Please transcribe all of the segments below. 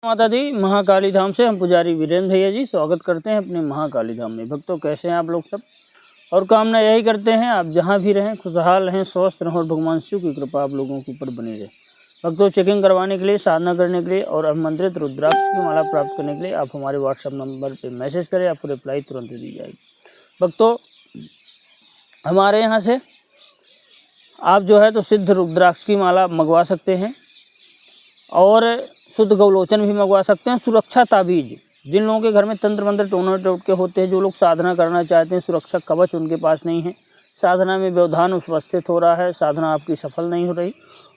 माता दी महाकाली धाम से हम पुजारी वीरेंद्र भैया जी स्वागत करते हैं अपने महाकाली धाम में। भक्तों, कैसे हैं आप लोग सब? और कामना यही करते हैं आप जहां भी रहें खुशहाल रहें, स्वस्थ रहें और भगवान शिव की कृपा आप लोगों के ऊपर बनी रहे। भक्तों, चेकिंग करवाने के लिए, साधना करने के लिए और अभिमंत्रित रुद्राक्ष की माला प्राप्त करने के लिए आप हमारे व्हाट्सएप नंबर पर मैसेज करें, आपको रिप्लाई तुरंत दी जाएगी। भक्तों, हमारे यहाँ से आप जो है तो सिद्ध रुद्राक्ष की माला मंगवा सकते हैं और शुद्ध गौलोचन भी मंगवा सकते हैं। सुरक्षा ताबीज, जिन लोगों के घर में तंत्र मंत्र टोना टोटके होते हैं, जो लोग साधना करना चाहते हैं, सुरक्षा कवच उनके पास नहीं है, साधना में व्यवधान उपस्थित हो रहा है, साधना आपकी सफल नहीं हो रही,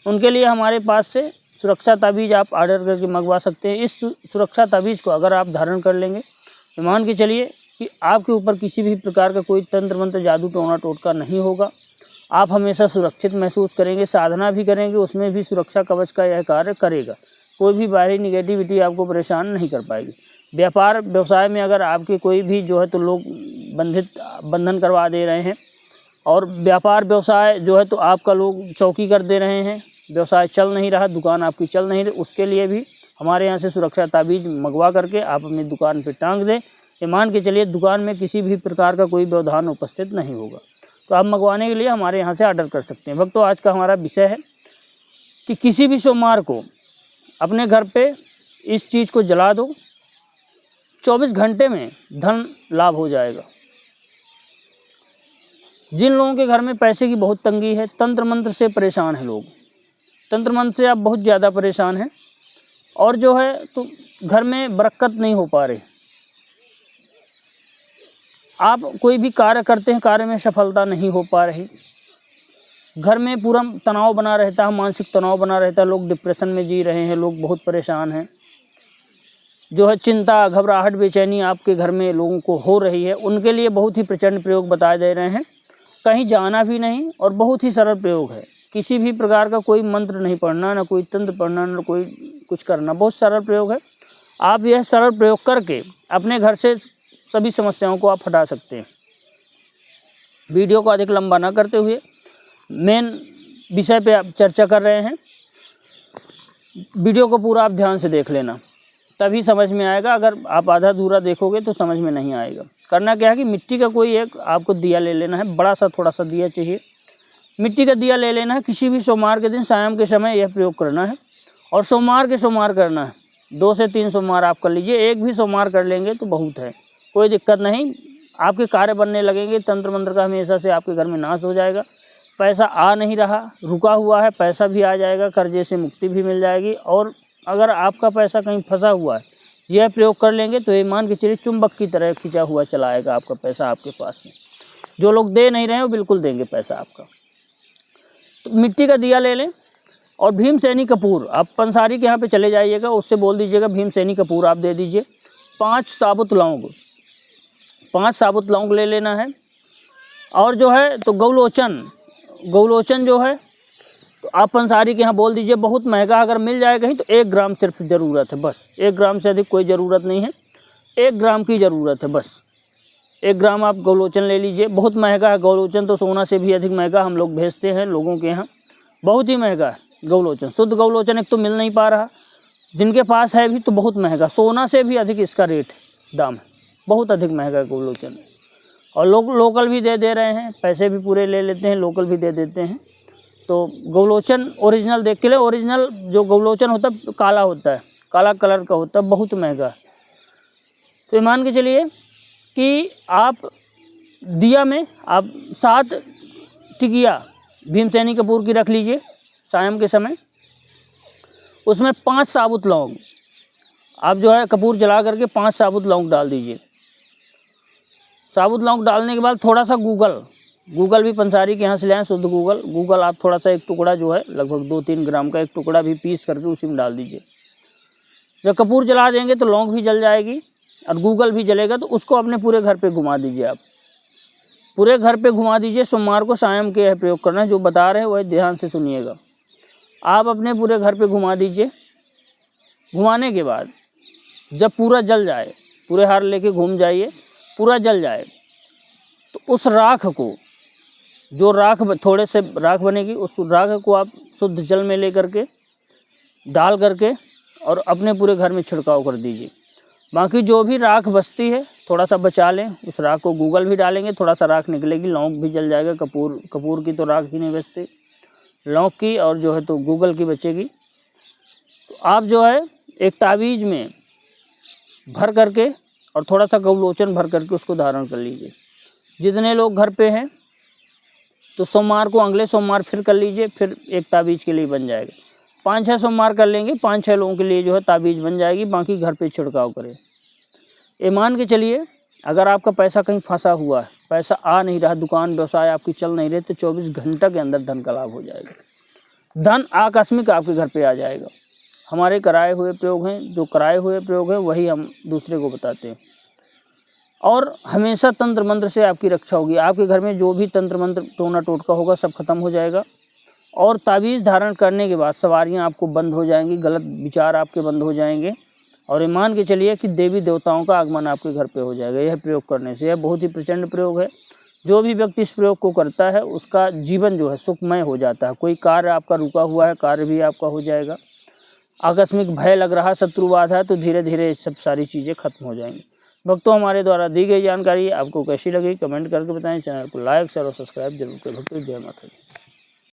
उनके लिए हमारे पास से सुरक्षा ताबीज आप ऑर्डर करके मंगवा सकते हैं। इस सुरक्षा ताबीज को अगर आप धारण कर लेंगे तो मान के चलिए कि आपके ऊपर किसी भी प्रकार का कोई तंत्र मंत्र जादू टोना टोटका नहीं होगा। आप हमेशा सुरक्षित महसूस करेंगे, साधना भी करेंगे, उसमें भी सुरक्षा कवच का यह कार्य करेगा। कोई भी बाहरी निगेटिविटी आपको परेशान नहीं कर पाएगी। व्यापार व्यवसाय में अगर आपके कोई भी जो है तो लोग बंधन करवा दे रहे हैं और व्यापार व्यवसाय जो है तो आपका लोग चौकी कर दे रहे हैं, व्यवसाय चल नहीं रहा, दुकान आपकी चल नहीं रही, उसके लिए भी हमारे यहाँ से सुरक्षा ताबीज मंगवा करके आप अपनी दुकान पर टांग दें। ये मान के चलिए दुकान में किसी भी प्रकार का कोई व्यवधान उपस्थित नहीं होगा। तो आप मंगवाने के लिए हमारे यहाँ से ऑर्डर कर सकते हैं। भक्तों, आज का हमारा विषय है कि किसी भी सोमवार को अपने घर पे इस चीज़ को जला दो, 24 घंटे में धन लाभ हो जाएगा। जिन लोगों के घर में पैसे की बहुत तंगी है, तंत्र मंत्र से परेशान हैं लोग, तंत्र मंत्र से आप बहुत ज़्यादा परेशान हैं और जो है तो घर में बरकत नहीं हो पा रही, आप कोई भी कार्य करते हैं, कार्य में सफलता नहीं हो पा रही, घर में पूरा तनाव बना रहता है, मानसिक तनाव बना रहता है, लोग डिप्रेशन में जी रहे हैं, लोग बहुत परेशान हैं, जो है चिंता घबराहट बेचैनी आपके घर में लोगों को हो रही है, उनके लिए बहुत ही प्रचंड प्रयोग बताए दे रहे हैं। कहीं जाना भी नहीं और बहुत ही सरल प्रयोग है। किसी भी प्रकार का कोई मंत्र नहीं पढ़ना, ना कोई तंत्र पढ़ना, ना कोई कुछ करना, बहुत सरल प्रयोग है। आप यह सरल प्रयोग करके अपने घर से सभी समस्याओं को आप हटा सकते हैं। वीडियो को अधिक लंबा ना करते हुए मेन विषय पे आप चर्चा कर रहे हैं। वीडियो को पूरा आप ध्यान से देख लेना, तभी समझ में आएगा। अगर आप आधा अधूरा देखोगे तो समझ में नहीं आएगा। करना क्या है कि मिट्टी का कोई एक आपको दिया ले लेना है, बड़ा सा थोड़ा सा दिया चाहिए, मिट्टी का दिया ले लेना है। किसी भी सोमवार के दिन शाम के समय यह प्रयोग करना है और सोमवार के सोमवार करना है। 2 से 3 सोमवार आप कर लीजिए, एक भी सोमवार कर लेंगे तो बहुत है, कोई दिक्कत नहीं। आपके कार्य बनने लगेंगे, तंत्र मंत्र का हमेशा से आपके घर में नाश हो जाएगा। पैसा आ नहीं रहा, रुका हुआ है, पैसा भी आ जाएगा, कर्जे से मुक्ति भी मिल जाएगी। और अगर आपका पैसा कहीं फंसा हुआ है, यह प्रयोग कर लेंगे तो ये मान के चलिए चुंबक की तरह खिंचा हुआ चला आएगा आपका पैसा आपके पास में। जो लोग दे नहीं रहे हैं वो बिल्कुल देंगे पैसा आपका। तो मिट्टी का दिया ले लें और भीमसेनी कपूर, आप पंसारी के यहाँ पे चले जाइएगा, उससे बोल दीजिएगा भीमसेनी कपूर आप दे दीजिए। 5 साबुत लौंग, 5 साबुत लौंग ले लेना है। और जो है तो गौलोचन जो है तो आप पंसारी के यहाँ बोल दीजिए, बहुत महंगा अगर मिल जाए कहीं तो 1 ग्राम सिर्फ ज़रूरत है, बस 1 ग्राम से अधिक कोई ज़रूरत नहीं है, 1 ग्राम की ज़रूरत है बस। 1 ग्राम आप गौलोचन ले लीजिए। बहुत महंगा है गौलोचन, तो सोना से भी अधिक महंगा हम लोग भेजते हैं लोगों के यहाँ, बहुत ही महंगा है गौलोचन। शुद्ध गौलोचन एक तो मिल नहीं पा रहा, जिनके पास है भी तो बहुत महंगा, सोना से भी अधिक इसका रेट दाम है, बहुत अधिक महंगा है गौलोचन। और लोग लोकल भी दे रहे हैं, पैसे भी पूरे ले लेते हैं, लोकल भी दे देते हैं। तो गौलोचन ओरिजिनल देख के ले, ओरिजिनल जो गौलोचन होता है काला होता है, काला कलर का होता है, बहुत महंगा है। तो मान के चलिए कि आप दिया में आप 7 टिकिया भीमसेनी कपूर की रख लीजिए शाम के समय। उसमें 5 साबुत लौंग आप जो है कपूर जला करके 5 साबुत लौंग डाल दीजिए। साबुत लौंग डालने के बाद थोड़ा सा गूगल भी पंसारी के यहाँ से ले आएँ, शुद्ध गूगल आप थोड़ा सा एक टुकड़ा जो है लगभग 2-3 ग्राम का एक टुकड़ा भी पीस करके उसी में डाल दीजिए। जब कपूर जला देंगे तो लौंग भी जल जाएगी और गूगल भी जलेगा, तो उसको अपने पूरे घर पे घुमा दीजिए। आप पूरे घर पे घुमा दीजिए। सोमवार को शाम के यह प्रयोग करना है, जो बता रहे हैं वह ध्यान से सुनिएगा। आप अपने पूरे घर पे घुमा दीजिए। घुमाने के बाद जब पूरा जल जाए, पूरे हार लेके घूम जाइए, पूरा जल जाए तो उस राख को, जो राख थोड़े से राख बनेगी, उस राख को आप शुद्ध जल में ले करके डाल करके और अपने पूरे घर में छिड़काव कर दीजिए। बाकी जो भी राख बचती है थोड़ा सा बचा लें, उस राख को गूगल भी डालेंगे, थोड़ा सा राख निकलेगी, लौंग भी जल जाएगा। कपूर की तो राख ही नहीं बचती, लौंग की और जो है तो गूगल की बचेगी। तो आप जो है एक तावीज़ में भर करके और थोड़ा सा गौलोचन भर करके उसको धारण कर लीजिए। जितने लोग घर पे हैं तो सोमवार को अगले सोमवार फिर कर लीजिए, फिर एक तावीज़ के लिए बन जाएगा। 5-6 सोमवार कर लेंगे, 5-6 लोगों के लिए जो है तावीज़ बन जाएगी। बाकी घर पे छिड़काव करें। ये मान के चलिए अगर आपका पैसा कहीं फंसा हुआ है, पैसा आ नहीं रहा, दुकान व्यवसाय आपकी चल नहीं रहे, तो 24 घंटे के अंदर धन का लाभ हो जाएगा। धन आकस्मिक आपके घर पे आ जाएगा। हमारे कराए हुए प्रयोग हैं, जो कराए हुए प्रयोग हैं वही हम दूसरे को बताते हैं। और हमेशा तंत्र मंत्र से आपकी रक्षा होगी। आपके घर में जो भी तंत्र मंत्र टोना टोटका होगा सब खत्म हो जाएगा। और तावीज़ धारण करने के बाद सवारियां आपको बंद हो जाएंगी, गलत विचार आपके बंद हो जाएंगे। और ये मान के चलिए कि देवी देवताओं का आगमन आपके घर पे हो जाएगा यह प्रयोग करने से। यह बहुत ही प्रचंड प्रयोग है। जो भी व्यक्ति इस प्रयोग को करता है उसका जीवन जो है सुखमय हो जाता है। कोई कार्य आपका रुका हुआ है, कार्य भी आपका हो जाएगा। आकस्मिक भय लग रहा, शत्रुवाद है, तो धीरे धीरे सब सारी चीज़ें खत्म हो जाएंगी। भक्तों, हमारे द्वारा दी गई जानकारी आपको कैसी लगी कमेंट करके बताएं। चैनल को लाइक शेयर और सब्सक्राइब जरूर करें। भक्तों, जय माता दी।